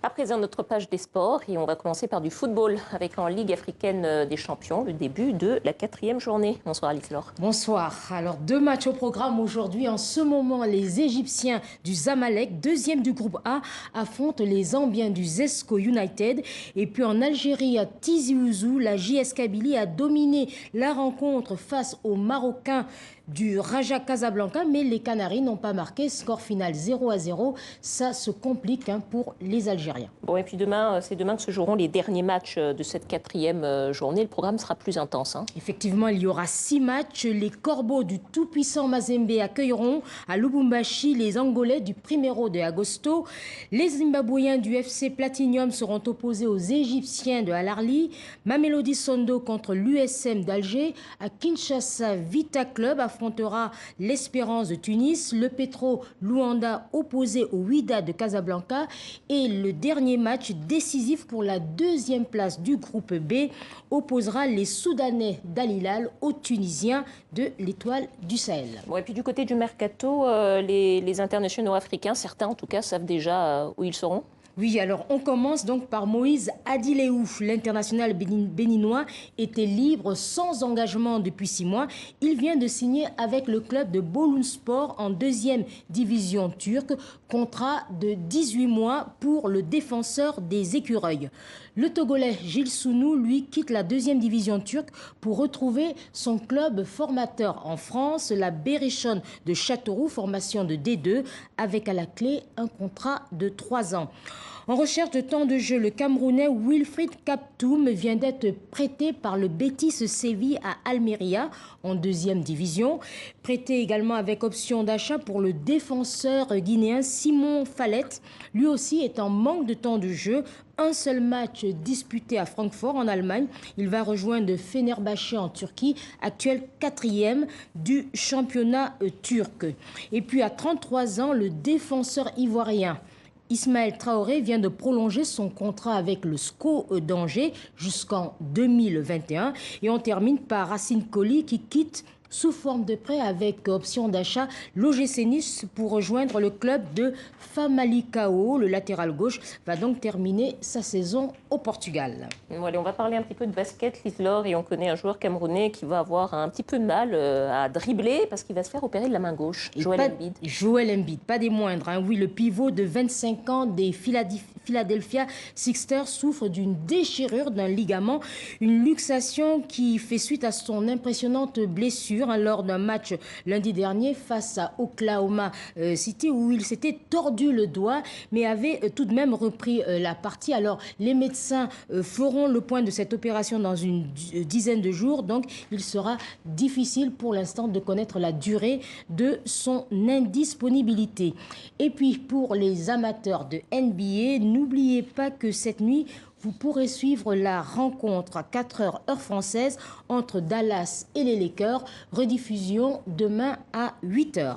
À présent, notre page des sports et on va commencer par du football avec en Ligue africaine des champions le début de la 4e journée. Bonsoir Alice Laure. Bonsoir. Alors 2 matchs au programme aujourd'hui. En ce moment, les Égyptiens du Zamalek, deuxième du groupe A, affrontent les Zambiens du Zesco United. Et puis en Algérie, à Tizi Ouzou, la JS Kabylie a dominé la rencontre face aux Marocains du Raja Casablanca, mais les Canaries n'ont pas marqué. Score final 0-0. Ça se complique pour les Algériens. Bon, et puis demain, c'est demain que se joueront les derniers matchs de cette 4e journée. Le programme sera plus intense. Effectivement, il y aura 6 matchs. Les Corbeaux du tout-puissant Mazembe accueilleront à Lubumbashi les Angolais du Primeiro de Agosto. Les Zimbabwéens du FC Platinium seront opposés aux Égyptiens de Al Ahly. Mamelodi Sondo contre l'USM d'Alger. À Kinshasa, Vita Club affrontera l'Espérance de Tunis. Le Petro Luanda opposé au Wydad de Casablanca. Et le dernier match décisif pour la 2e place du groupe B opposera les Soudanais d'Al Hilal aux Tunisiens de l'Étoile du Sahel. Bon, et puis du côté du mercato, les internationaux africains, certains en tout cas, savent déjà où ils seront. Oui, alors on commence donc par Moïse Adileou. L'international béninois était libre sans engagement depuis 6 mois. Il vient de signer avec le club de Boluspor en 2e division turque. Contrat de 18 mois pour le défenseur des Écureuils. Le Togolais Gilles Sounou, lui, quitte la 2e division turque pour retrouver son club formateur en France, la Berrichonne de Châteauroux, formation de D2, avec à la clé un contrat de 3 ans. En recherche de temps de jeu, le Camerounais Wilfried Kaptoum vient d'être prêté par le Betis Séville à Almeria en 2e division. Prêté également avec option d'achat pour le défenseur guinéen Simon Fallet. Lui aussi est en manque de temps de jeu. Un seul match disputé à Francfort en Allemagne. Il va rejoindre Fenerbahçe en Turquie, actuel 4e du championnat turc. Et puis à 33 ans, le défenseur ivoirien Ismaël Traoré vient de prolonger son contrat avec le SCO d'Angers jusqu'en 2021. Et on termine par Racine Colli qui quitte sous forme de prêt avec option d'achat l'OGC Nice pour rejoindre le club de Famalicão. Le latéral gauche va donc terminer sa saison au Portugal. Bon, allez, on va parler un petit peu de basket, Lise Laure, et on connaît un joueur camerounais qui va avoir un petit peu de mal à dribbler parce qu'il va se faire opérer de la main gauche, Joel Embiid. Joel Embiid, pas des moindres. Oui, le pivot de 25 ans des Philadelphia Sixers souffre d'une déchirure d'un ligament, une luxation qui fait suite à son impressionnante blessure lors d'un match lundi dernier face à Oklahoma City où il s'était tordu le doigt mais avait tout de même repris la partie. Alors les médecins feront le point de cette opération dans une dizaine de jours, donc il sera difficile pour l'instant de connaître la durée de son indisponibilité. Et puis pour les amateurs de NBA, n'oubliez pas que cette nuit, vous pourrez suivre la rencontre à 4h heure française entre Dallas et les Lakers. Rediffusion demain à 8h.